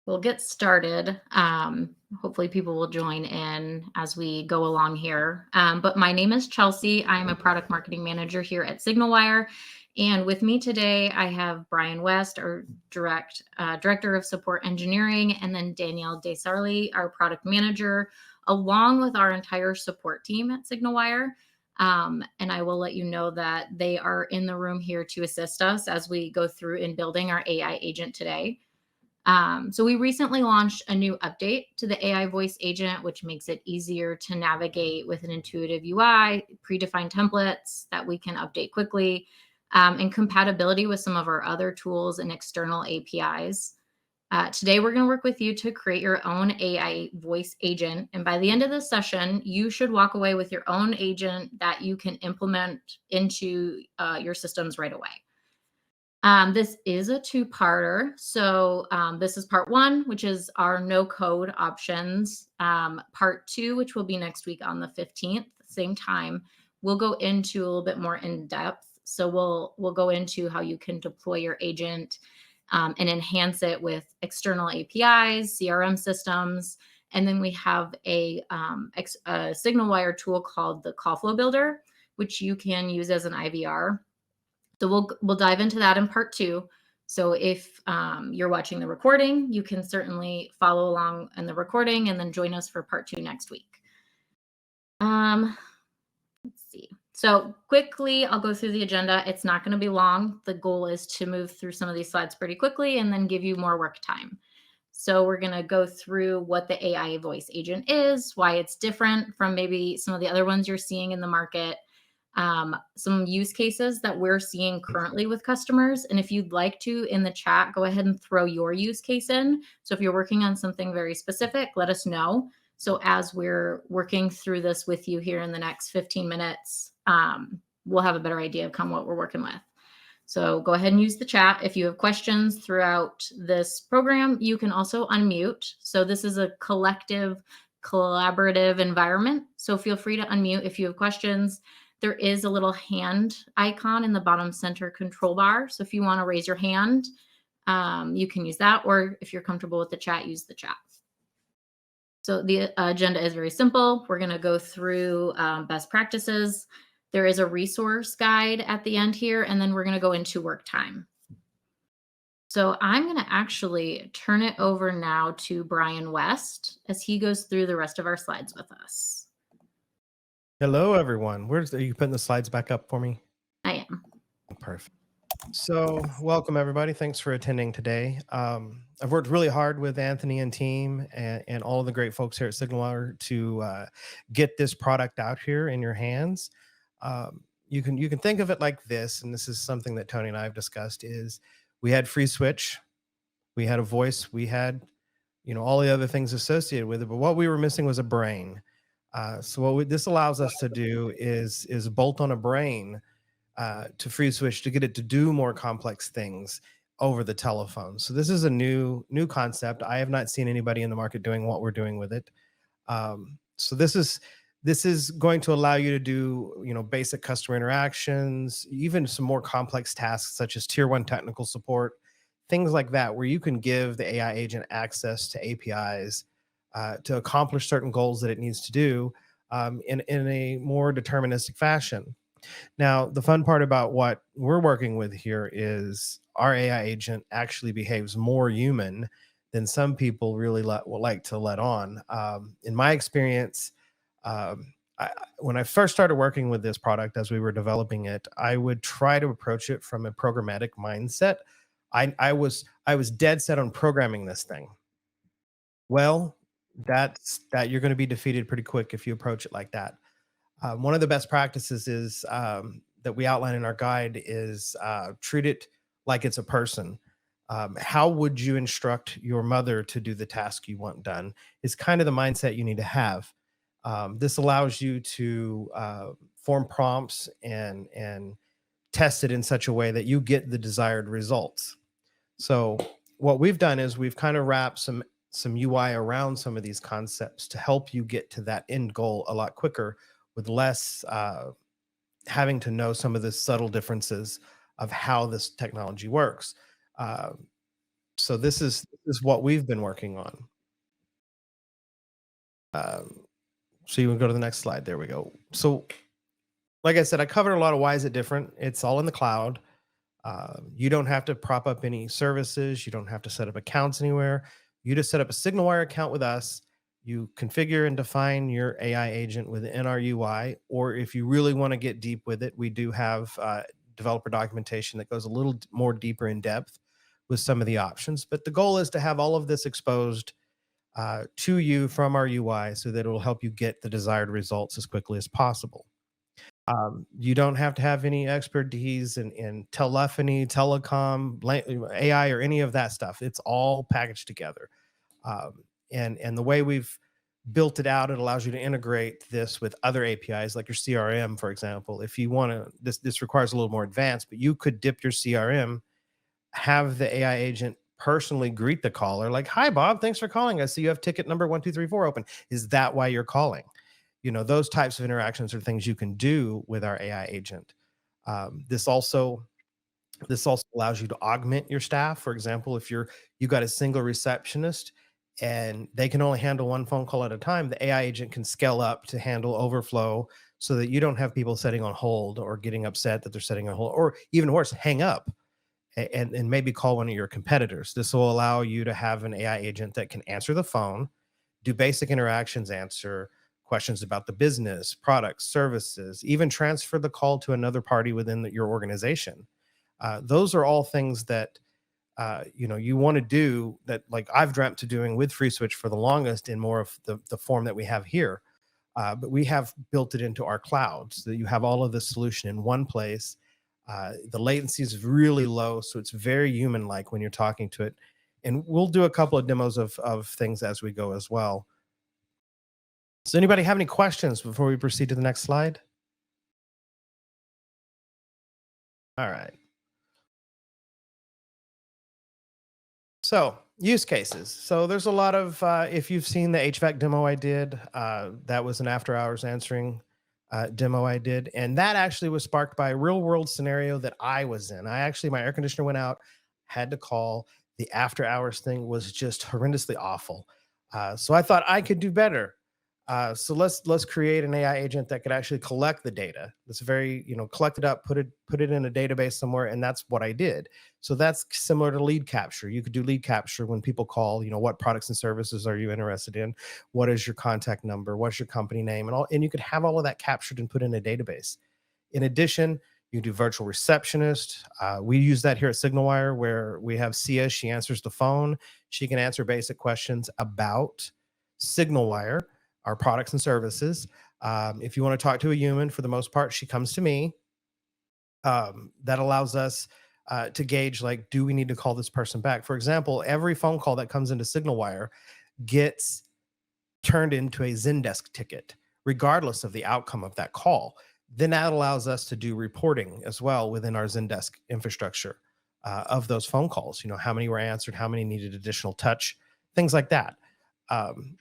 We'll get started. Hopefully, people will join in as we go along here. But my name is Chelsea. I'm a product marketing manager here at SignalWire. And with me today, I have Brian West, our director of support engineering, and then Danielle Desarli, our product manager, along with our entire support team at SignalWire. And I will let you know that they are in the room here to assist us as we go through in building our AI agent today. So we recently launched a new update to the AI voice agent, which makes it easier to navigate with an intuitive UI, predefined templates that we can update quickly, and compatibility with some of our other tools and external APIs. Today, we're going to work with you to create your own AI voice agent. And by the end of this session, you should walk away with your own agent that you can implement into your systems right away. This is a two-parter. So this is part one, which is our no code options. Part two, which will be next week on the 15th, same time, we'll go into a little bit more in depth. So we'll go into how you can deploy your agent and enhance it with external APIs, CRM systems. And then we have a SignalWire tool called the Call Flow Builder, which you can use as an IVR. So we'll dive into that in part two. So if you're watching the recording, you can certainly follow along in the recording and then join us for part two next week. Let's see. So quickly, I'll go through the agenda. It's not going to be long. The goal is to move through some of these slides pretty quickly and then give you more work time. So we're going to go through what the AI voice agent is, why it's different from maybe some of the other ones you're seeing in the market, some use cases that we're seeing currently with customers. And if you'd like to, in the chat, go ahead and throw your use case in. So if you're working on something very specific, let us know. So as we're working through this with you here in the next 15 minutes, we'll have a better idea of kind of what we're working with. So go ahead and use the chat. If you have questions throughout this program, you can also unmute. So this is a collective, collaborative environment. So feel free to unmute if you have questions. There is a little hand icon in the bottom center control bar. So if you want to raise your hand, you can use that. Or if you're comfortable with the chat, use the chat. So the agenda is very simple. We're going to go through best practices. There is a resource guide at the end here, and then we're going to go into work time. So I'm going to actually turn it over now to Brian West as he goes through the rest of our slides with us. Hello, everyone. Are you putting the slides back up for me? I am. Perfect. So welcome, everybody. Thanks for attending today. I've worked really hard with Anthony and team and all of the great folks here at SignalWire to get this product out here in your hands. You can think of it like this, and this is something that Tony and I have discussed, is we had free switch, we had a voice, we had, all the other things associated with it, but what we were missing was a brain. So what this allows us to do is bolt on a brain to free switch to get it to do more complex things over the telephone. So this is a new concept. I have not seen anybody in the market doing what we're doing with it. So this is going to allow you to do basic customer interactions, even some more complex tasks such as tier 1 technical support, things like that, where you can give the AI agent access to APIs to accomplish certain goals that it needs to do in a more deterministic fashion. Now, the fun part about what we're working with here is our AI agent actually behaves more human than some people really like to let on. In my experience, when I first started working with this product as we were developing it, I would try to approach it from a programmatic mindset. I was dead set on programming this thing. Well, that you're going to be defeated pretty quick if you approach it like that. One of the best practices is that we outline in our guide is treat it like it's a person. How would you instruct your mother to do the task you want done is kind of the mindset you need to have. This allows you to form prompts and test it in such a way that you get the desired results. So what we've done is we've kind of wrapped some UI around some of these concepts to help you get to that end goal a lot quicker with less having to know some of the subtle differences of how this technology works. So this is what we've been working on. Um, so you want to go to the next slide. There we go. So like I said, I covered a lot of why is it different. It's all in the cloud. You don't have to prop up any services. You don't have to set up accounts anywhere. You just set up a SignalWire account with us. You configure and define your AI agent within our UI. Or if you really want to get deep with it, we do have developer documentation that goes a little more deeper in depth with some of the options. But the goal is to have all of this exposed to you from our UI so that it will help you get the desired results as quickly as possible. You don't have to have any expertise in telephony, telecom, AI, or any of that stuff. It's all packaged together. And the way we've built it out, it allows you to integrate this with other APIs, like your CRM, for example. If you want to, this requires a little more advanced, but you could dip your CRM, have the AI agent personally greet the caller, like, "Hi, Bob, thanks for calling. I see you have ticket number 1 2 3 4 open. Is that why you're calling?" Those types of interactions are things you can do with our AI agent. Um, this also allows you to augment your staff. For example, if you got a single receptionist and they can only handle one phone call at a time, the AI agent can scale up to handle overflow so that you don't have people sitting on hold or getting upset that they're sitting on hold, or even worse, hang up and maybe call one of your competitors. This will allow you to have an AI agent that can answer the phone, do basic interactions, answer questions about the business, products, services, even transfer the call to another party within your organization. Those are all things that you want to do, that like I've dreamt to doing with FreeSwitch for the longest in more of the form that we have here. But we have built it into our cloud so that you have all of the solution in one place. The latency is really low, so it's very human-like when you're talking to it. And we'll do a couple of demos of things as we go as well. Does anybody have any questions before we proceed to the next slide? All right. So, use cases. So, there's a lot of, if you've seen the HVAC demo I did, that was an after hours answering demo I did. And that actually was sparked by a real world scenario that I was in. My air conditioner went out, had to call. The after hours thing was just horrendously awful. So, I thought I could do better. So let's create an AI agent that could actually collect the data. That's very, collect it up, put it in a database somewhere, and that's what I did. So that's similar to lead capture. You could do lead capture when people call. What products and services are you interested in? What is your contact number? What's your company name? And you could have all of that captured and put in a database. In addition, you do virtual receptionist. We use that here at SignalWire, where we have Sia. She answers the phone. She can answer basic questions about SignalWire, our products and services. If you want to talk to a human, for the most part, she comes to me. That allows us to gauge, like, do we need to call this person back? For example, every phone call that comes into SignalWire gets turned into a Zendesk ticket, regardless of the outcome of that call. Then that allows us to do reporting as well within our Zendesk infrastructure of those phone calls. How many were answered, how many needed additional touch, things like that. Um,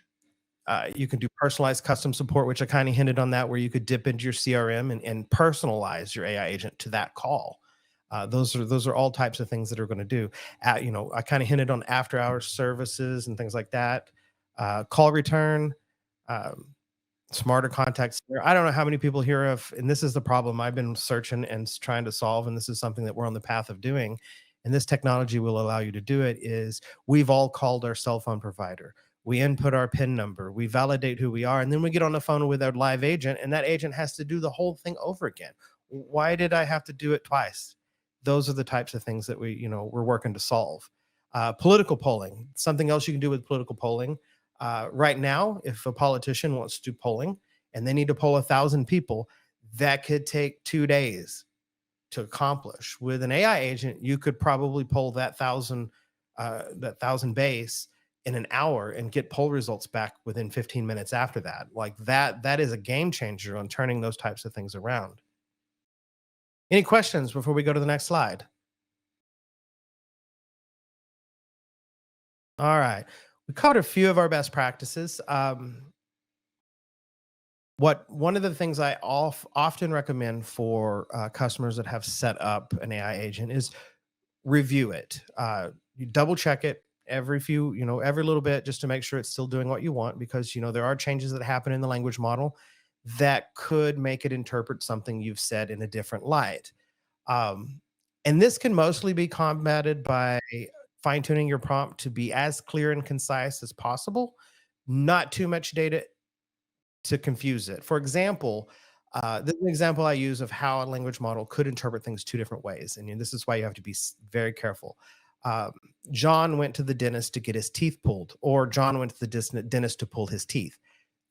you can do personalized custom support, which I kind of hinted on that, where you could dip into your CRM and personalize your AI agent to that call. Those are all types of things that are going to do. I kind of hinted on after hours services and things like that. Call return, um, smarter contacts. I don't know how many people here have, and this is the problem I've been searching and trying to solve, and this is something that we're on the path of doing. And this technology will allow you to do it. Is we've all called our cell phone provider. We input our PIN number, we validate who we are, and then we get on the phone with our live agent, and that agent has to do the whole thing over again. Why did I have to do it twice? Those are the types of things that we're working to solve. Political polling, something else you can do with political polling. Right now, if a politician wants to do polling and they need to poll 1,000 people, that could take 2 days to accomplish. With an AI agent, you could probably poll that thousand base in an hour and get poll results back within 15 minutes after that. Like that is a game changer on turning those types of things around. Any questions before we go to the next slide? All right. We covered a few of our best practices. What one of the things I often recommend for customers that have set up an AI agent is review it. You double check it every every little bit, just to make sure it's still doing what you want, because there are changes that happen in the language model that could make it interpret something you've said in a different light. Um, and this can mostly be combated by fine tuning your prompt to be as clear and concise as possible, not too much data to confuse it. For example, this is an example I use of how a language model could interpret things two different ways. And this is why you have to be very careful. Um, John went to the dentist to get his teeth pulled, or John went to the dentist to pull his teeth.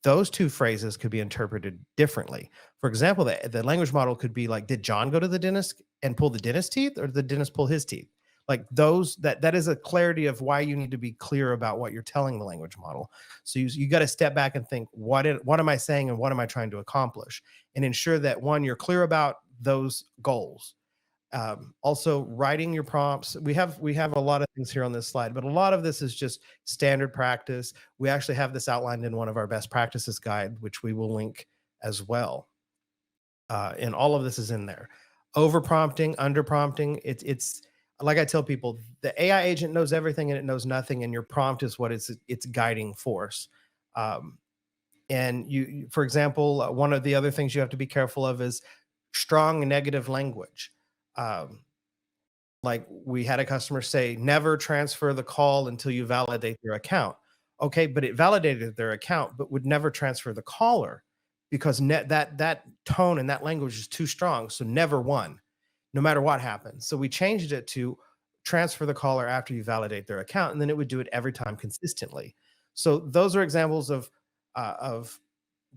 Those two phrases could be interpreted differently. For example, the language model could be like, did John go to the dentist and pull the dentist's teeth, or did the dentist pull his teeth? Like those, that is a clarity of why you need to be clear about what you're telling the language model. So you got to step back and think, what am I saying and what am I trying to accomplish? And ensure that, one, you're clear about those goals. Also, writing your prompts. We have a lot of things here on this slide, but a lot of this is just standard practice. We actually have this outlined in one of our best practices guide, which we will link as well. And all of this is in there. Over prompting, under prompting. It's like I tell people, the AI agent knows everything and it knows nothing, and your prompt is what its guiding force. And for example, one of the other things you have to be careful of is strong negative language. Like we had a customer say, never transfer the call until you validate their account. Okay, but it validated their account, but would never transfer the caller, because that tone and that language is too strong. So never one, no matter what happens. So we changed it to transfer the caller after you validate their account, and then it would do it every time consistently. So those are examples of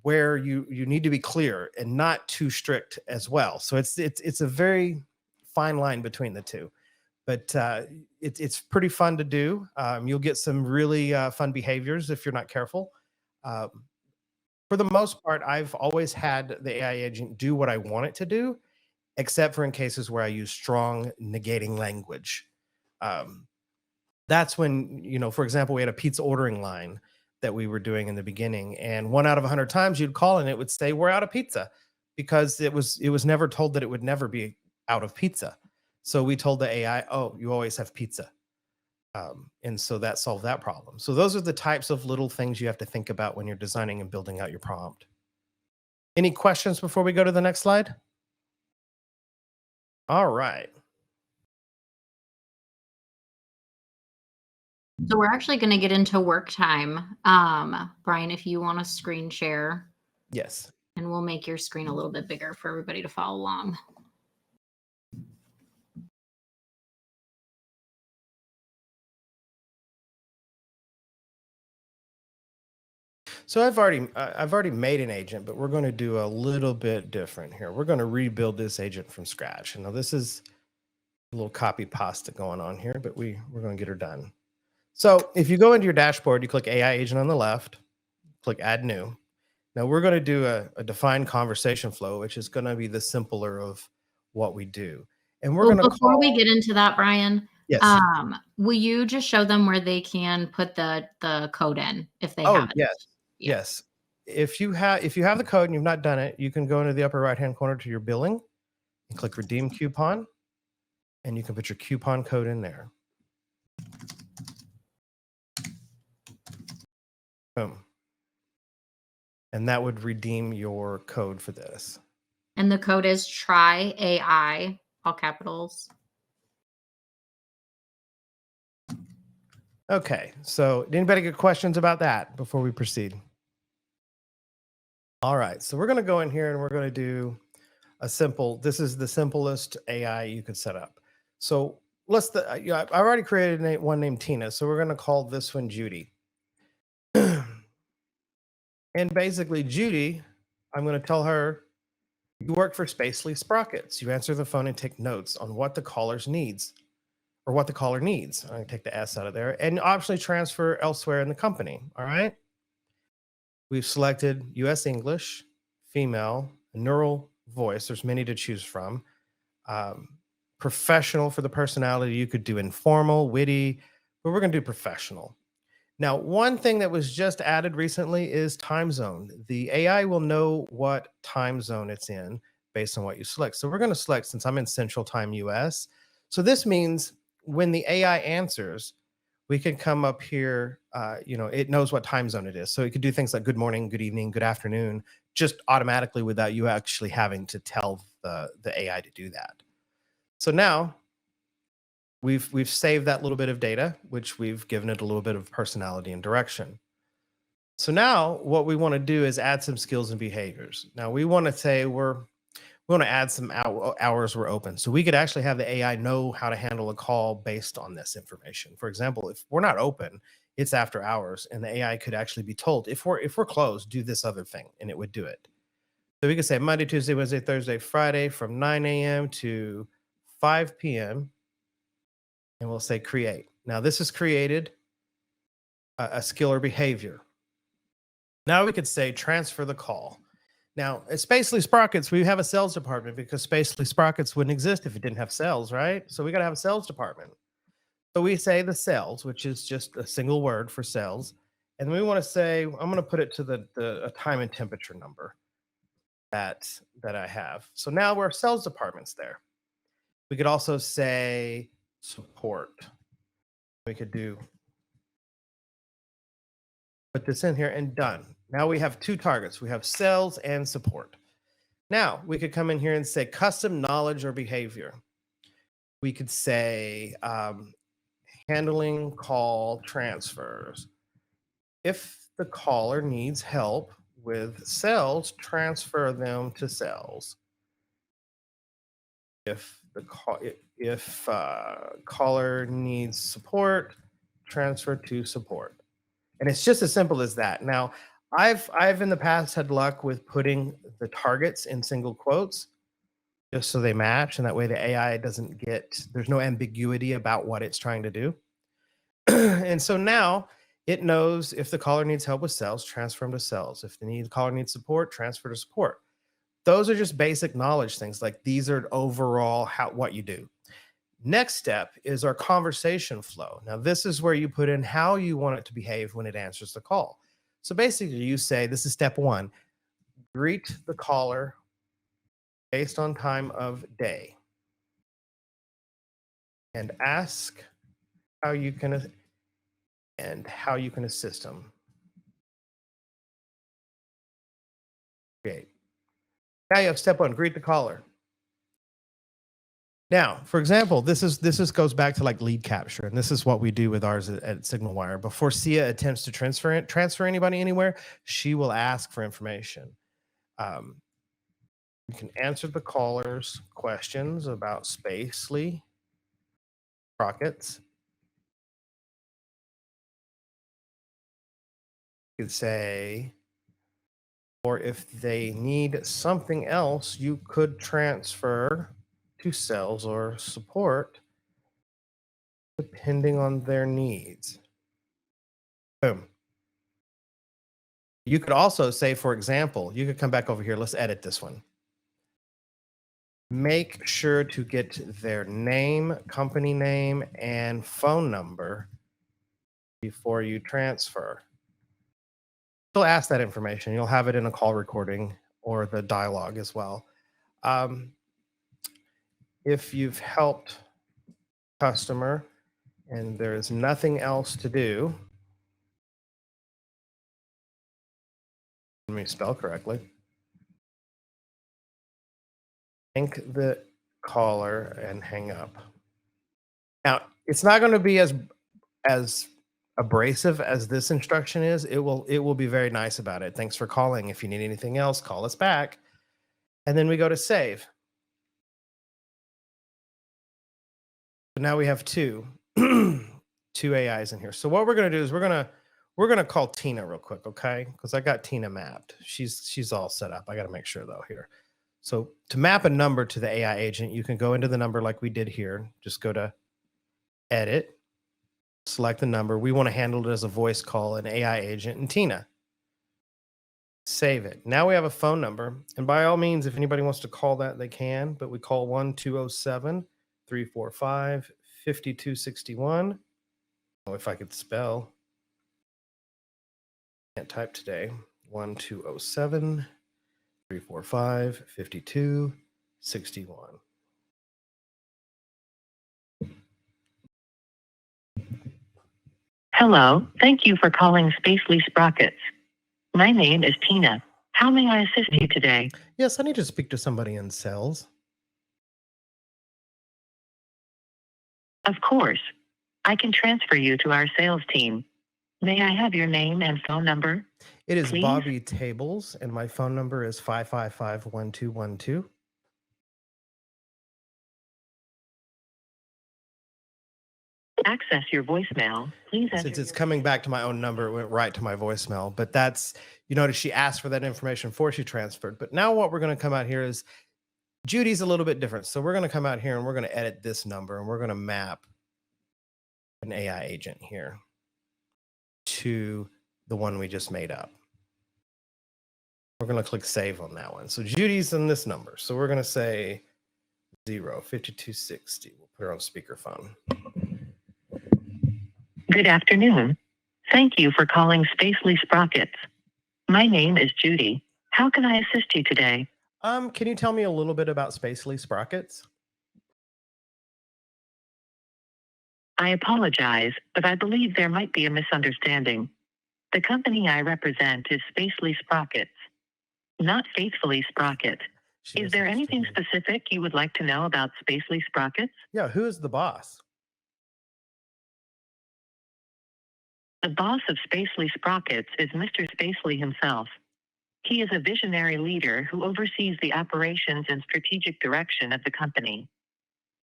where you need to be clear and not too strict as well. So it's a very fine line between the two, but it's pretty fun to do. You'll get some really fun behaviors if you're not careful. For the most part, I've always had the AI agent do what I want it to do, except for in cases where I use strong negating language. That's when, for example, we had a pizza ordering line that we were doing in the beginning, and 1 out of 100 times you'd call and it would say, we're out of pizza, because it was never told that it would never be out of pizza. So we told the AI, oh, you always have pizza. And so that solved that problem. So those are the types of little things you have to think about when you're designing and building out your prompt. Any questions before we go to the next slide? All right. So we're actually going to get into work time. Brian, if you want to screen share. Yes. And we'll make your screen a little bit bigger for everybody to follow along. So I've already made an agent, but we're going to do a little bit different here. We're going to rebuild this agent from scratch. And now this is a little copy pasta going on here, but we're going to get her done. So if you go into your dashboard, you click AI agent on the left, click add new. Now we're going to do a defined conversation flow, which is going to be the simpler of what we do. And we're going to before we get into that, Brian, yes. Will you just show them where they can put the code in if they have it? Yes. Yeah. Yes. If you have the code and you've not done it, you can go into the upper right-hand corner to your billing and click redeem coupon, and you can put your coupon code in there. Boom. And that would redeem your code for this. And the code is try AI, all capitals. Okay. So did anybody get questions about that before we proceed? All right. So we're going to go in here and we're going to do this is the simplest AI you could set up. So I've already created one named Tina. So we're going to call this one Judy. And basically, Judy, I'm going to tell her, you work for Spacely Sprockets. You answer the phone and take notes on what the caller needs. I take the S out of there and optionally transfer elsewhere in the company. All right. We've selected US English, female, neural voice. There's many to choose from. Professional for the personality. You could do informal, witty, but we're going to do professional. Now, one thing that was just added recently is time zone. The AI will know what time zone it's in based on what you select. So we're going to select, since I'm in Central Time US. So this means when the AI answers, we can come up here. It knows what time zone it is, so it could do things like good morning, good evening, good afternoon, just automatically without you actually having to tell the AI to do that. So now we've saved that little bit of data, which we've given it a little bit of personality and direction. So now what we want to do is add some skills and behaviors. Now we want to say we want to add some hours we're open. So we could actually have the AI know how to handle a call based on this information. For example, if we're not open, it's after hours, and the AI could actually be told if we're closed, do this other thing, and it would do it. So we could say Monday, Tuesday, Wednesday, Thursday, Friday from 9 a.m. to 5 p.m. and we'll say create. Now this has created a skill or behavior. Now we could say transfer the call. Now, at Spacely Sprockets, we have a sales department because Spacely Sprockets wouldn't exist if it didn't have sales, right? So we got to have a sales department. So we say the sales, which is just a single word for sales. And we want to say, I'm going to put it to the time and temperature number that I have. So now we're sales departments there. We could also say support. We could put this in here and done. Now we have two targets. We have sales and support. Now we could come in here and say custom knowledge or behavior. We could say handling call transfers. If the caller needs help with sales, transfer them to sales. If caller needs support, transfer to support. And it's just as simple as that. Now, I've in the past had luck with putting the targets in single quotes just so they match, and that way the AI doesn't there's no ambiguity about what it's trying to do. And so now it knows if the caller needs help with sales, transfer them to sales. If the caller needs support, transfer to support. Those are just basic knowledge things. Like these are overall what you do. Next step is our conversation flow. Now, this is where you put in how you want it to behave when it answers the call. So basically, you say, this is step one, greet the caller based on time of day and ask how you can assist them. Great. Now you have step one, greet the caller. Now, for example, this goes back to like lead capture, and this is what we do with ours at SignalWire. Before Sia attempts to transfer anybody anywhere, she will ask for information. You can answer the caller's questions about Spacely Sprockets. You could say, or if they need something else, you could transfer to sales or support depending on their needs. Boom. You could also say, for example, you could come back over here. Let's edit this one. Make sure to get their name, company name, and phone number before you transfer. You'll ask that information. You'll have it in a call recording or the dialogue as well. If you've helped customer and there is nothing else to do, let me spell correctly. Thank the caller and hang up. Now, it's not going to be as abrasive as this instruction is. It will be very nice about it. Thanks for calling. If you need anything else, call us back. And then we go to save. So now we have two AIs in here. So what we're going to do is we're going to call Tina real quick, okay? Because I got Tina mapped. She's all set up. I got to make sure though here. So to map a number to the AI agent, you can go into the number like we did here. Just go to edit, select the number. We want to handle it as a voice call, an AI agent, and Tina. Save it. Now we have a phone number. And by all means, if anybody wants to call that, they can. But we call 1-207-345-5261. Oh, if I could spell. Can't type today. 1-207-345-5261. Hello, thank you for calling Spacely Sprockets. My name is Tina. How may I assist you today? Yes, I need to speak to somebody in sales. Of course. I can transfer you to our sales team. May I have your name and phone number? It is Please? Bobby Tables, and my phone number is 555-1212. Access your voicemail. Please enter Since it's your- coming back to my own number, it went right to my voicemail. But that's, you notice she asked for that information before she transferred. But now what we're going to come out here is Judy's a little bit different. So we're going to come out here and we're going to edit this number and we're going to map an AI agent here to the one we just made up. We're going to click save on that one. So Judy's in this number. So we're going to say 5260. We'll put her on speakerphone. Good afternoon. Thank you for calling Spacely Sprockets. My name is Judy. How can I assist you today? Can you tell me a little bit about Spacely Sprockets? I apologize, but I believe there might be a misunderstanding. The company I represent is Spacely Sprockets, not Faithfully Sprocket. Is there anything specific you would like to know about Spacely Sprockets? Yeah, who is the boss? The boss of Spacely Sprockets is Mr. Spacely himself. He is a visionary leader who oversees the operations and strategic direction of the company.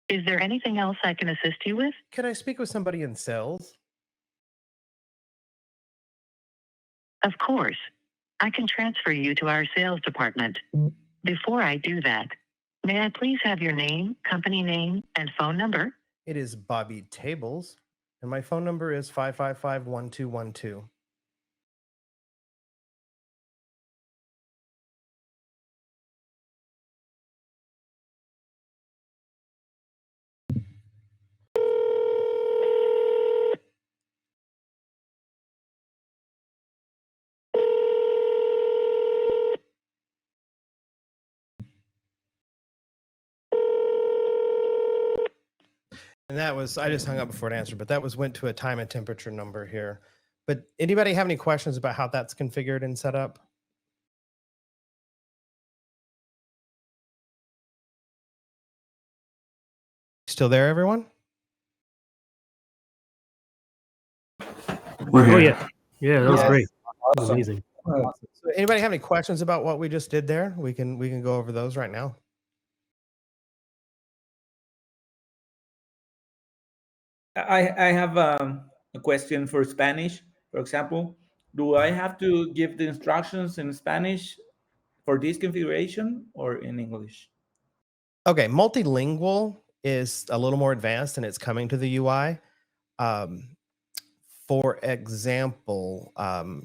Is there anything else I can assist you with? Can I speak with somebody in sales? Of course. I can transfer you to our sales department. Before I do that, may I please have your name, company name, and phone number? It is Bobby Tables, and my phone number is 555-1212. And that was, I just hung up before it answered, but that was went to a time and temperature number here. But anybody have any questions about how that's configured and set up? Still there, everyone? We're here. Oh yeah, yeah, that was Yes. great. That was Awesome. amazing. So anybody have any questions about what we just did there? We can go over those right now. I have a question for Spanish, for example. Do I have to give the instructions in Spanish for this configuration or in English? Okay, multilingual is a little more advanced and it's coming to the UI. For example,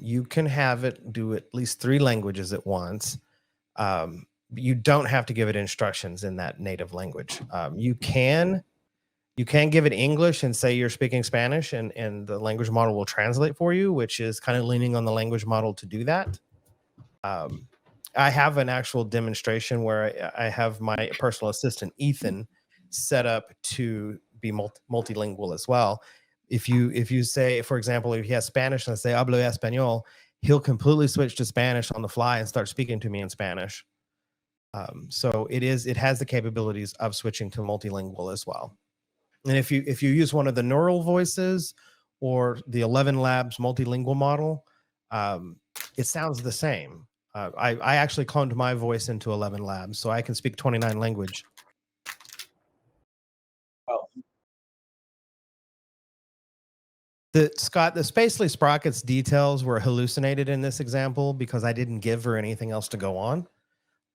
you can have it do at least 3 languages at once. You don't have to give it instructions in that native language. You can give it English and say you're speaking Spanish and the language model will translate for you, which is kind of leaning on the language model to do that. I have an actual demonstration where I have my personal assistant, Ethan, set up to be multilingual as well. If you say, for example, if he has Spanish and I say hablo español, he'll completely switch to Spanish on the fly and start speaking to me in Spanish. So it has the capabilities of switching to multilingual as well. And if you use one of the neural voices or the 11 Labs multilingual model, it sounds the same. I actually cloned my voice into 11 Labs, so I can speak 29 language. Oh. Scott, the Spacely Sprockets details were hallucinated in this example because I didn't give her anything else to go on.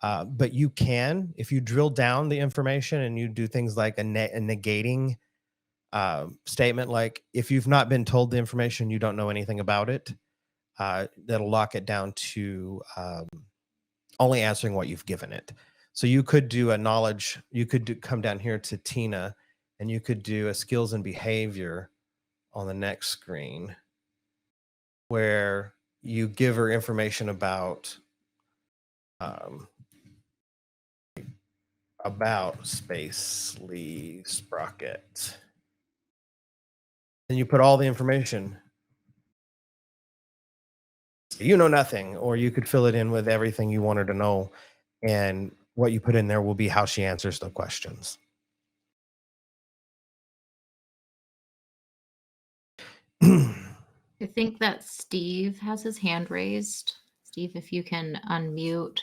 But you can, if you drill down the information and you do things like a negating statement, like if you've not been told the information, you don't know anything about it, that'll lock it down to only answering what you've given it. So you could do a knowledge, you could come down here to Tina and you could do a skills and behavior on the next screen where you give her information about Spacely Sprocket. And you put all the information you know nothing, or you could fill it in with everything you want her to know, and what you put in there will be how she answers the questions. I think that Steve has his hand raised. Steve, if you can unmute,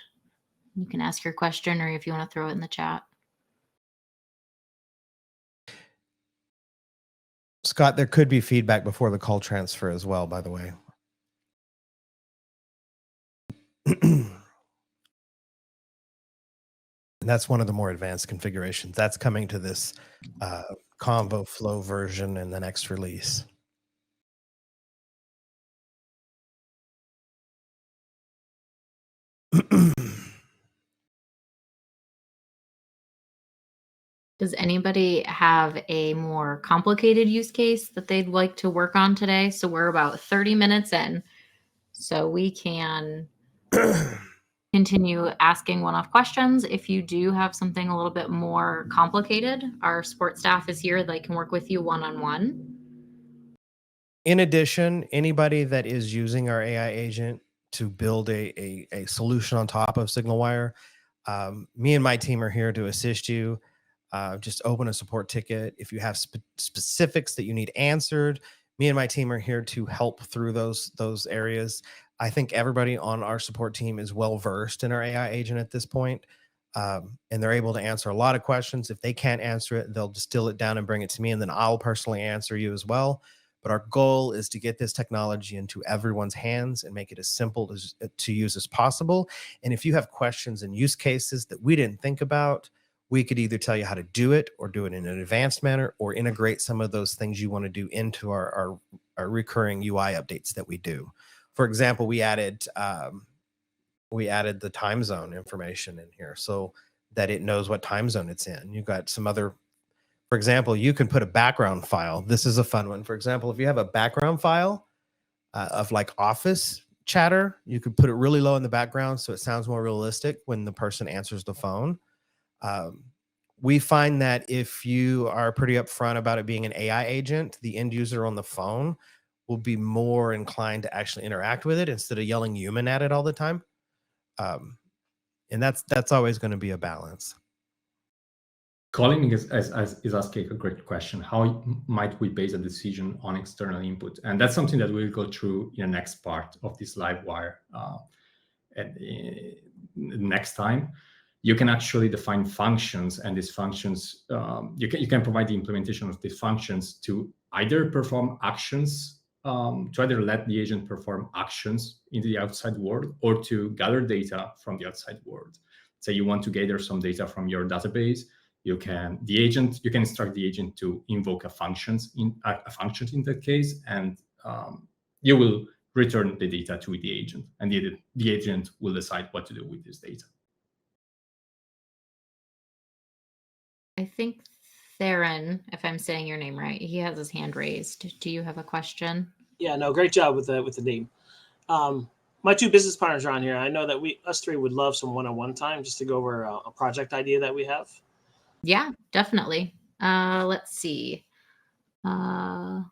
you can ask your question, or if you want to throw it in the chat. Scott, there could be feedback before the call transfer as well, by the way. And that's one of the more advanced configurations. That's coming to this Convo Flow version in the next release. Does anybody have a more complicated use case that they'd like to work on today? So we're about 30 minutes in, so we can continue asking one-off questions. If you do have something a little bit more complicated, our support staff is here. They can work with you one-on-one. In addition, anybody that is using our AI agent to build a solution on top of SignalWire, me and my team are here to assist you. Just open a support ticket. If you have specifics that you need answered, me and my team are here to help through those areas. I think everybody on our support team is well versed in our AI agent at this point, and they're able to answer a lot of questions. If they can't answer it, they'll distill it down and bring it to me, and then I'll personally answer you as well. But our goal is to get this technology into everyone's hands and make it as simple to use as possible. And if you have questions and use cases that we didn't think about, we could either tell you how to do it or do it in an advanced manner, or integrate some of those things you want to do into our recurring UI updates that we do. For example, we added the time zone information in here so that it knows what time zone it's in. You've got some other, for example, you can put a background file. This is a fun one. For example, if you have a background file of like office chatter, you could put it really low in the background so it sounds more realistic when the person answers the phone. We find that if you are pretty upfront about it being an AI agent, the end user on the phone will be more inclined to actually interact with it instead of yelling human at it all the time. And that's always going to be a balance. Colin is asking a great question. How might we base a decision on external input? And that's something that we'll go through in the next part of this LiveWire next time. You can actually define functions, and these functions, you can provide the implementation of these functions to either perform actions, to either let the agent perform actions in the outside world, or to gather data from the outside world. Say you want to gather some data from your database, you can instruct the agent to invoke a function in that case, and you will return the data to the agent, and the agent will decide what to do with this data. I think Theron, if I'm saying your name right, he has his hand raised. Do you have a question? Yeah, no, great job with the name. My two business partners are on here. I know that us three would love some one-on-one time just to go over a project idea that we have. Yeah, definitely. Let's see. Len,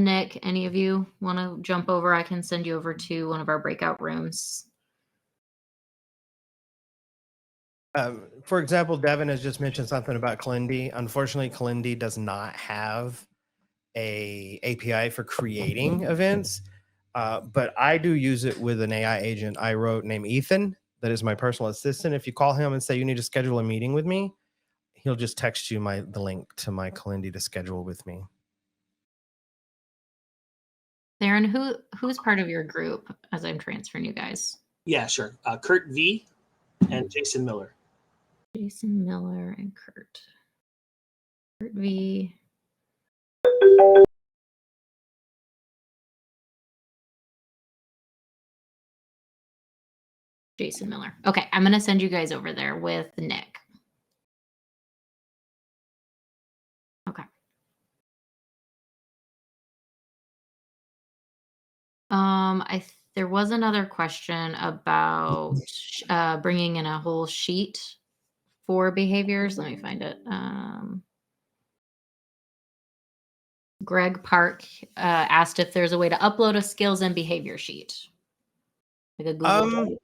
Nick, any of you want to jump over? I can send you over to one of our breakout rooms. For example, Devin has just mentioned something about Calendly. Unfortunately, Calendly does not have a API for creating events, but I do use it with an AI agent I wrote named Ethan. That is my personal assistant. If you call him and say you need to schedule a meeting with me, he'll just text you the link to my Calendly to schedule with me. Theron, who's part of your group as I'm transferring you guys? Yeah, sure. Kurt V and Jason Miller. Jason Miller and Kurt. Kurt V. Jason Miller. Okay, I'm going to send you guys over there with Nick. Okay. There was another question about bringing in a whole sheet for behaviors. Let me find it. Greg Park asked if there's a way to upload a skills and behavior sheet. like a Google Drive?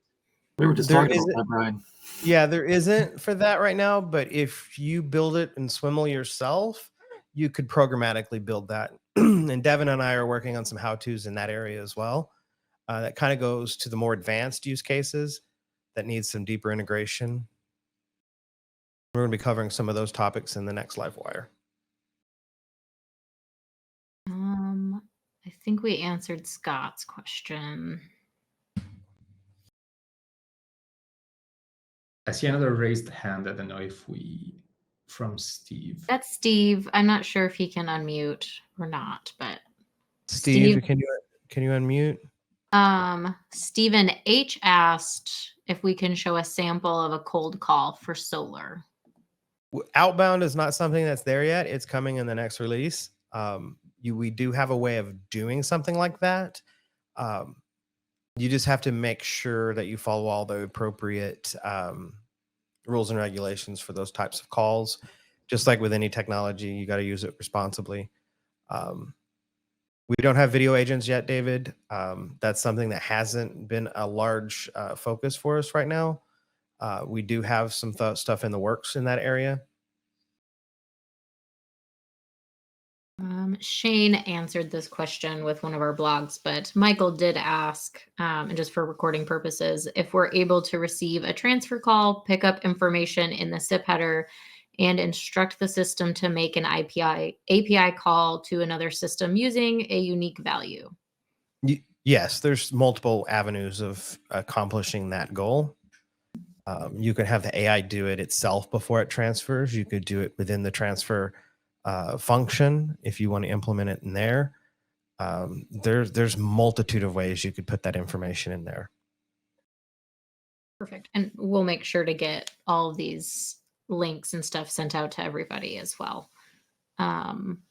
We were just There talking about isn't- that, Brian. Yeah, there isn't for that right now, but if you build it in Swiml yourself, you could programmatically build that. And Devin and I are working on some how-tos in that area as well. That kind of goes to the more advanced use cases that need some deeper integration. We're going to be covering some of those topics in the next LiveWire. I think we answered Scott's question. I see another raised hand. I don't know if from Steve. That's Steve. I'm not sure if he can unmute or not, but Steve, can you unmute? Stephen H asked if we can show a sample of a cold call for solar. Outbound is not something that's there yet. It's coming in the next release. We do have a way of doing something like that. You just have to make sure that you follow all the appropriate rules and regulations for those types of calls. Just like with any technology, you got to use it responsibly. We don't have video agents yet, David. That's something that hasn't been a large focus for us right now. We do have some stuff in the works in that area. Shane answered this question with one of our blogs, but Michael did ask, and just for recording purposes, if we're able to receive a transfer call, pick up information in the SIP header, and instruct the system to make an API call to another system using a unique value. Yes, there's multiple avenues of accomplishing that goal. You could have the AI do it itself before it transfers. You could do it within the transfer function if you want to implement it in there. There's multitude of ways you could put that information in there. Perfect. And we'll make sure to get all of these links and stuff sent out to everybody as well.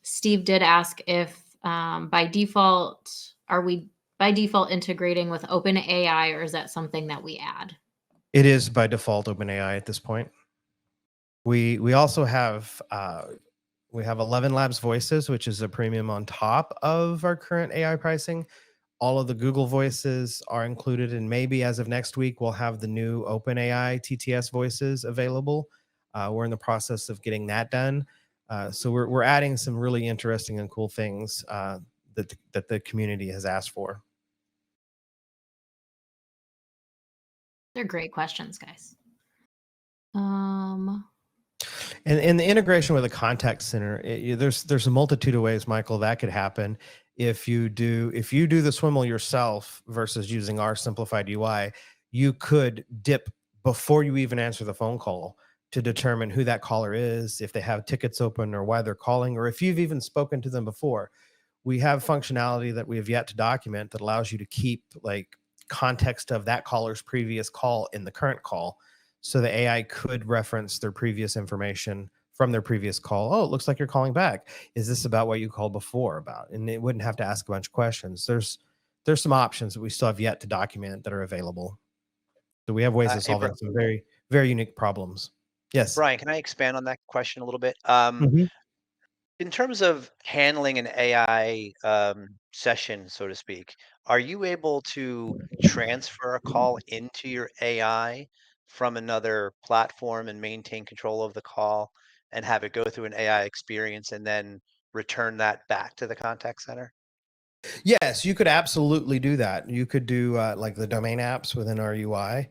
Steve did ask if by default, are we by default integrating with OpenAI, or is that something that we add? It is by default OpenAI at this point. We also have we have 11 Labs Voices, which is a premium on top of our current AI pricing. All of the Google voices are included, and maybe as of next week, we'll have the new OpenAI TTS voices available. We're in the process of getting that done. So we're adding some really interesting and cool things that the community has asked for. They're great questions, guys. And the integration with a contact center, there's a multitude of ways, Michael, that could happen. If you do the Swiml yourself versus using our simplified UI, you could dip before you even answer the phone call to determine who that caller is, if they have tickets open or why they're calling, or if you've even spoken to them before. We have functionality that we have yet to document that allows you to keep like context of that caller's previous call in the current call. So the AI could reference their previous information from their previous call. Oh, it looks like you're calling back. Is this about what you called before about? And it wouldn't have to ask a bunch of questions. There's some options that we still have yet to document that are available. So we have ways of solving some very, very unique problems. Yes. Brian, can I expand on that question a little bit? Mhm. In terms of handling an AI session, so to speak, are you able to transfer a call into your AI from another platform and maintain control of the call and have it go through an AI experience and then return that back to the contact center? Yes, you could absolutely do that. You could do like the domain apps within our UI.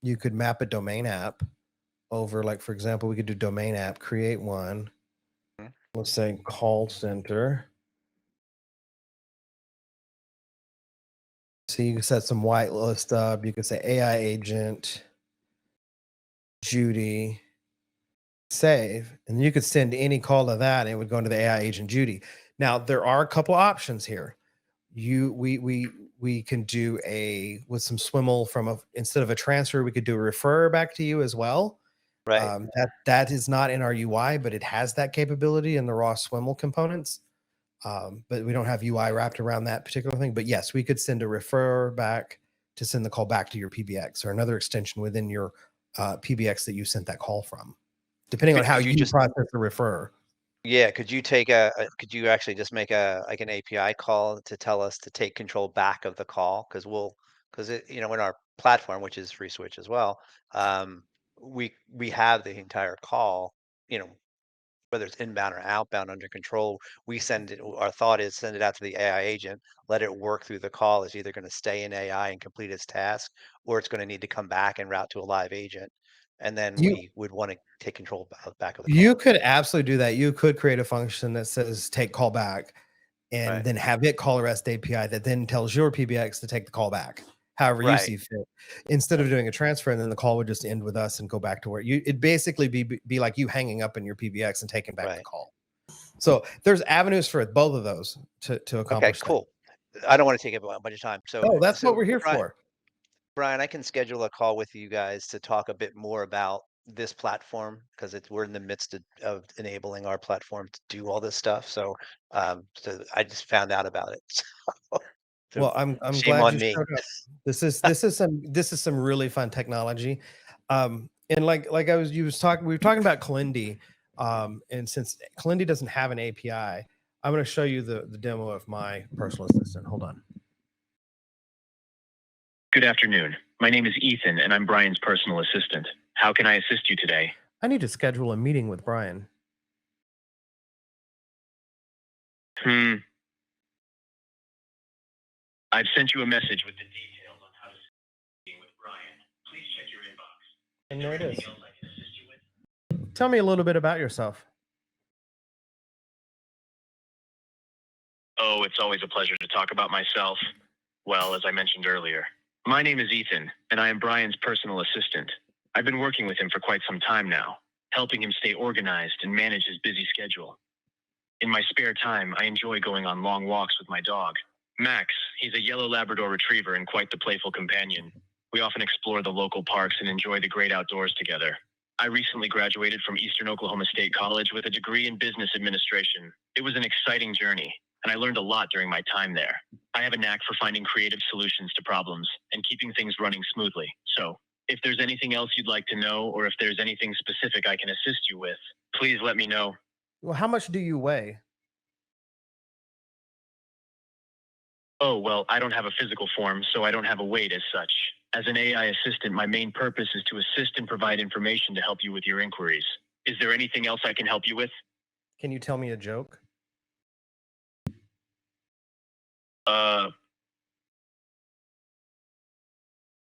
You could map a domain app over, like, for example, we could do domain app, create one. Let's say call center. So you can set some whitelist up. You could say AI agent, Judy, save, and you could send any call to that and it would go into the AI agent Judy. Now there are a couple options here. We can do with some Swiml from instead of a transfer, we could do a refer back to you as well. Right. That is not in our UI, but it has that capability in the raw Swiml components. But we don't have UI wrapped around that particular thing. But yes, we could send a refer back to send the call back to your PBX or another extension within your PBX that you sent that call from, depending on how you just process the refer. Yeah, could you could you actually just make like an API call to tell us to take control back of the call? Because we'll because in our platform, which is FreeSwitch as well, we have the entire call, whether it's inbound or outbound under control. We send it. Our thought is send it out to the AI agent, let it work through the call. It's either going to stay in AI and complete its task, or it's going to need to come back and route to a live agent. And then You- we would want to take control back of the You call. could absolutely do that. You could create a function that says take call back and Right. then have it call a REST API that then tells your PBX to take the call back, however you Right. see fit. Instead of doing a transfer and then the call would just end with us and go back to where it'd basically be like you hanging up in your PBX and taking back the Right. call. So there's avenues for both of those to Okay, accomplish that. cool. I don't want to take up a bunch of time. Oh, that's what we're here Brian, for. Brian, I can schedule a call with you guys to talk a bit more about this platform because we're in the midst of enabling our platform to do all this stuff. So, so I just found out about it. So Well, I'm shame glad on you me. showed up. This is some really fun technology. And like we were talking about Calendly. And since Calendly doesn't have an API, I'm going to show you the demo of my personal assistant. Hold on. Good afternoon. My name is Ethan, and I'm Brian's personal assistant. How can I assist you today? I need to schedule a meeting with Brian. I've sent you a message with the details on how to speak with Brian. Please check your inbox. And there it is. Anything else I can assist you with? Tell me a little bit about yourself. Oh, it's always a pleasure to talk about myself. Well, as I mentioned earlier, my name is Ethan, and I am Brian's personal assistant. I've been working with him for quite some time now, helping him stay organized and manage his busy schedule. In my spare time, I enjoy going on long walks with my dog, Max. He's a yellow Labrador retriever and quite the playful companion. We often explore the local parks and enjoy the great outdoors together. I recently graduated from Eastern Oklahoma State College with a degree in business administration. It was an exciting journey, and I learned a lot during my time there. I have a knack for finding creative solutions to problems and keeping things running smoothly. So, if there's anything else you'd like to know, or if there's anything specific I can assist you with, please let me know. Well, how much do you weigh? Oh, well, I don't have a physical form, so I don't have a weight as such. As an AI assistant, my main purpose is to assist and provide information to help you with your inquiries. Is there anything else I can help you with? Can you tell me a joke?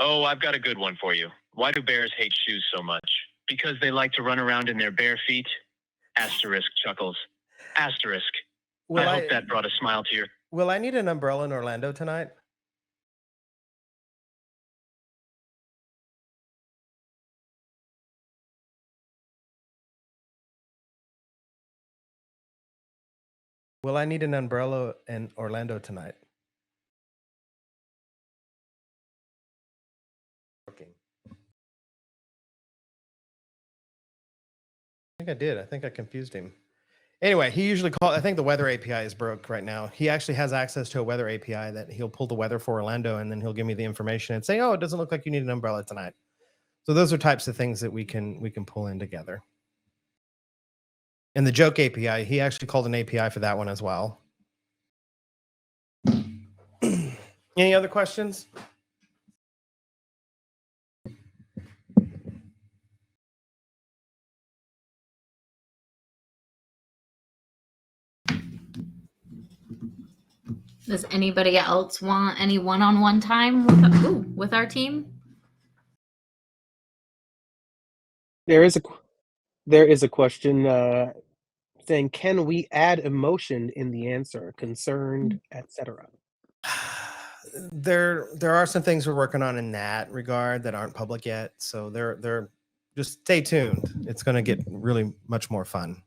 Oh, I've got a good one for you. Why do bears hate shoes so much? Because they like to run around in their bare feet? Asterisk chuckles. Asterisk. I hope that brought a smile to your... Will I need an umbrella in Orlando tonight? Will I need an umbrella in Orlando tonight? Okay. I think I did. I think I confused him. Anyway, he usually calls. I think the weather API is broke right now. He actually has access to a weather API that he'll pull the weather for Orlando, and then he'll give me the information and say, "Oh, it doesn't look like you need an umbrella tonight." So those are types of things that we can pull in together. And the joke API, he actually called an API for that one as well. Any other questions? Does anybody else want any one-on-one time with our team? There is a question saying, can we add emotion in the answer, concerned, etc.? There are some things we're working on in that regard that aren't public yet. So they're just stay tuned. It's going to get really much more fun.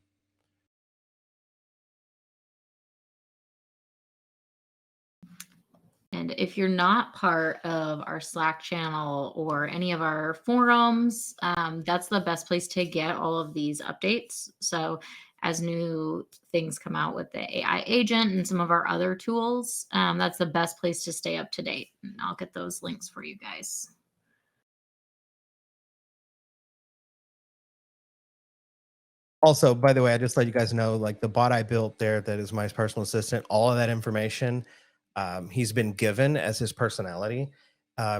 And if you're not part of our Slack channel or any of our forums, that's the best place to get all of these updates. So as new things come out with the AI agent and some of our other tools, that's the best place to stay up to date. And I'll get those links for you guys. Also, by the way, I just let you guys know, like the bot I built there, that is my personal assistant, all of that information, he's been given as his personality.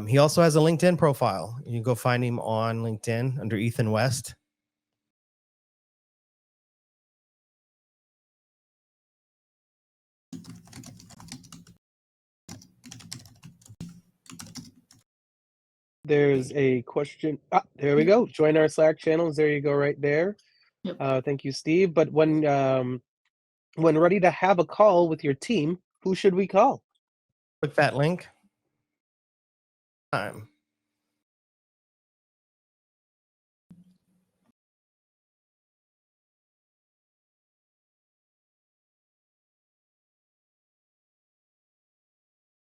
He also has a LinkedIn profile. You can go find him on LinkedIn under Ethan West. There's a question. There we go. Join our Slack channels. There you go, right there. Yep. Thank you, Steve. But when ready to have a call with your team, who should we call? Click that link. Time.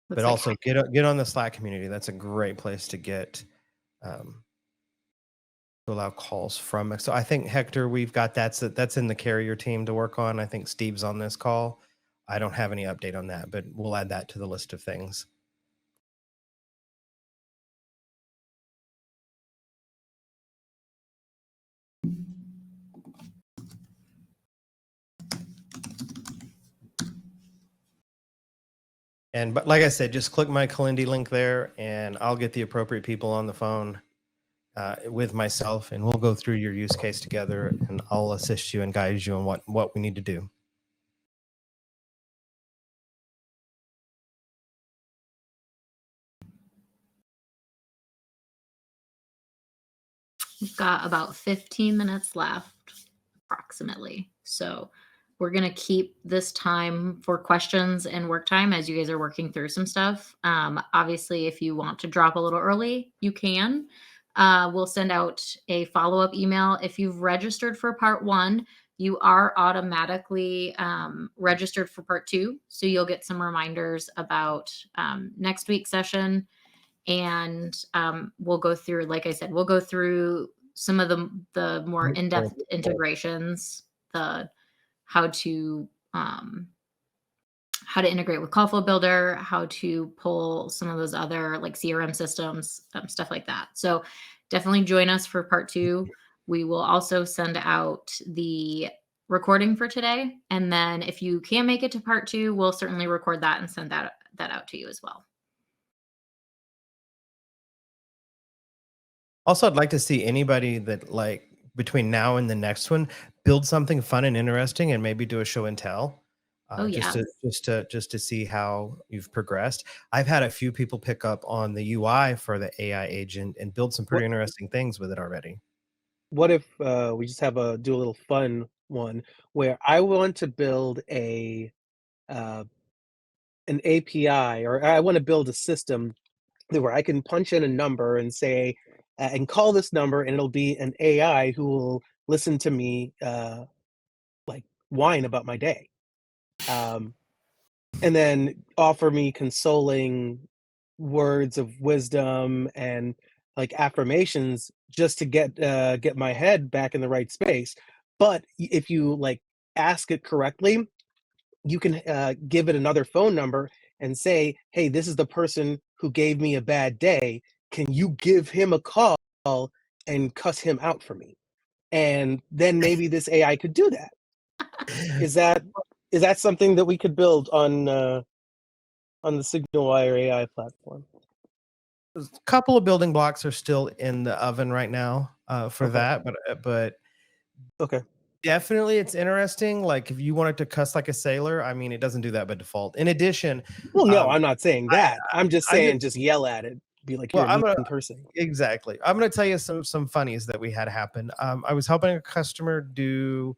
But also get on the Slack community. That's a great place to get to allow calls from. So I think Hector, we've got that's in the carrier team to work on. I think Steve's on this call. I don't have any update on that, but we'll add that to the list of things. But like I said, just click my Calendly link there and I'll get the appropriate people on the phone with myself, and we'll go through your use case together, and I'll assist you and guide you on what we need to do. We've got about 15 minutes left, approximately. So we're going to keep this time for questions and work time as you guys are working through some stuff. Obviously, if you want to drop a little early, you can. We'll send out a follow-up email. If you've registered for part 1, you are automatically registered for part 2. So you'll get some reminders about next week's session. And we'll go through, like I said, we'll go through some of the more in-depth integrations, how to integrate with Callflow Builder, how to pull some of those other like CRM systems, stuff like that. So definitely join us for part 2. We will also send out the recording for today. And then if you can't make it to part 2, we'll certainly record that and send that out to you as well. Also, I'd like to see anybody that like between now and the next one build something fun and interesting, and maybe do a show and tell. Just to see how you've progressed. I've had a few people pick up on the UI for the AI agent and build some pretty interesting things with it already. What if we just do a little fun one where I want to build an API, or I want to build a system where I can punch in a number and say, and call this number, and it'll be an AI who will listen to me like whine about my day, and then offer me consoling words of wisdom and like affirmations just to get my head back in the right space. But if you like ask it correctly, you can give it another phone number and say, hey, this is the person who gave me a bad day. Can you give him a call and cuss him out for me? And then maybe this AI could do that. Is that something that we could build on the SignalWire AI platform? A couple of building blocks are still in the oven right now for that, but okay. Definitely, it's interesting. Like if you wanted to cuss like a sailor, I mean, it doesn't do that by default. In addition, well, no, I'm not saying that. I'm just saying, just yell at it, be like, you're a mean person. Exactly. I'm going to tell you some funnies that we had happen. I was helping a customer do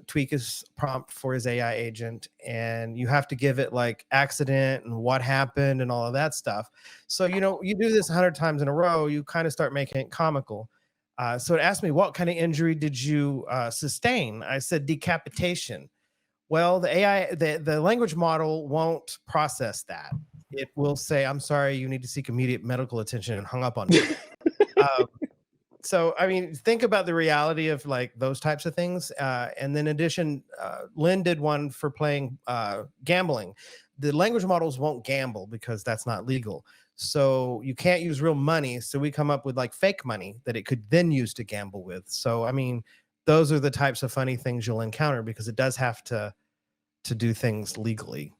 tweak his prompt for his AI agent, and you have to give it like accident and what happened and all of that stuff. So you do this 100 times in a row, you kind of start making it comical. So it asked me, what kind of injury did you sustain? I said decapitation. Well, the AI, the language model won't process that. It will say, I'm sorry, you need to seek immediate medical attention, and hung up on me. So, I mean, think about the reality of like those types of things. And then in addition, Lynn did one for playing gambling. The language models won't gamble because that's not legal. So you can't use real money. So we come up with like fake money that it could then use to gamble with. So, I mean, those are the types of funny things you'll encounter because it does have to do things legally.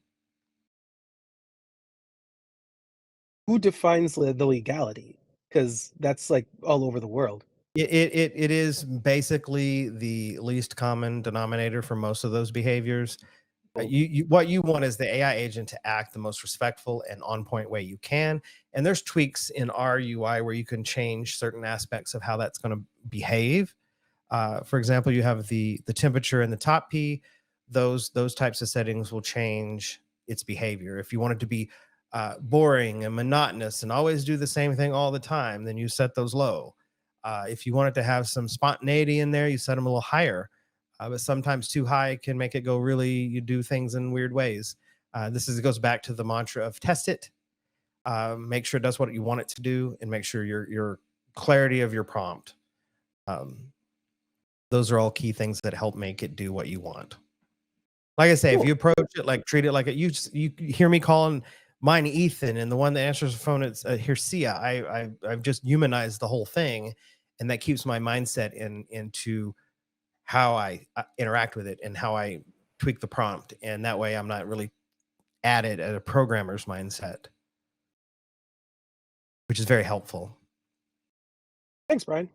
who defines the legality? Because that's like all over the world. It is basically the least common denominator for most of those behaviors. What you want is the AI agent to act the most respectful and on point way you can. And there's tweaks in our UI where you can change certain aspects of how that's going to behave. For example, you have the temperature in the top P. Those types of settings will change its behavior. If you want it to be boring and monotonous and always do the same thing all the time, then you set those low. If you want it to have some spontaneity in there, you set them a little higher. But sometimes too high can make it go really, you do things in weird ways. It goes back to the mantra of test it, make sure it does what you want it to do, and make sure your clarity of your prompt. Those are all key things that help make it do what you want. Like I say, Cool. if you approach it, like treat it like you hear me calling mine Ethan, and the one that answers the phone, it's here's Sia. I've just humanized the whole thing, and that keeps my mindset into how I interact with it and how I tweak the prompt. And that way I'm not really at it at a programmer's mindset, which is very helpful. Thanks, Brian.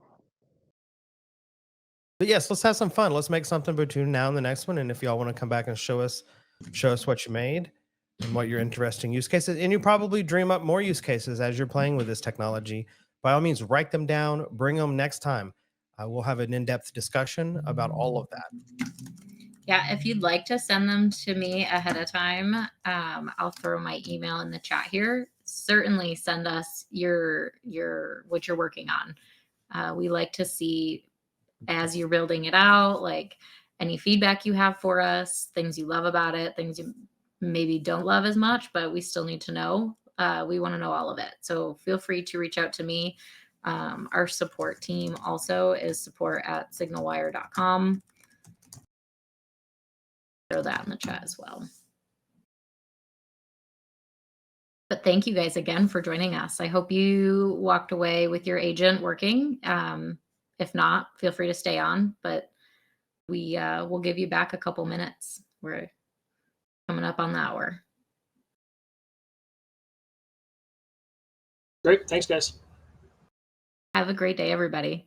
But yes, let's have some fun. Let's make something between now and the next one. And if y'all want to come back and show us what you made and what your interesting use cases, and you probably dream up more use cases as you're playing with this technology, by all means, write them down, bring them next time. We'll have an in-depth discussion about all of that. Yeah, if you'd like to send them to me ahead of time, I'll throw my email in the chat here. Certainly send us your what you're working on. We like to see as you're building it out, like any feedback you have for us, things you love about it, things you maybe don't love as much, but we still need to know. We want to know all of it. So feel free to reach out to me. Our support team also is support@signalwire.com. Throw that in the chat as well. But thank you guys again for joining us. I hope you walked away with your agent working. If not, feel free to stay on, but we'll give you back a couple minutes. We're coming up on the hour. Great. Thanks, guys. Have a great day, everybody.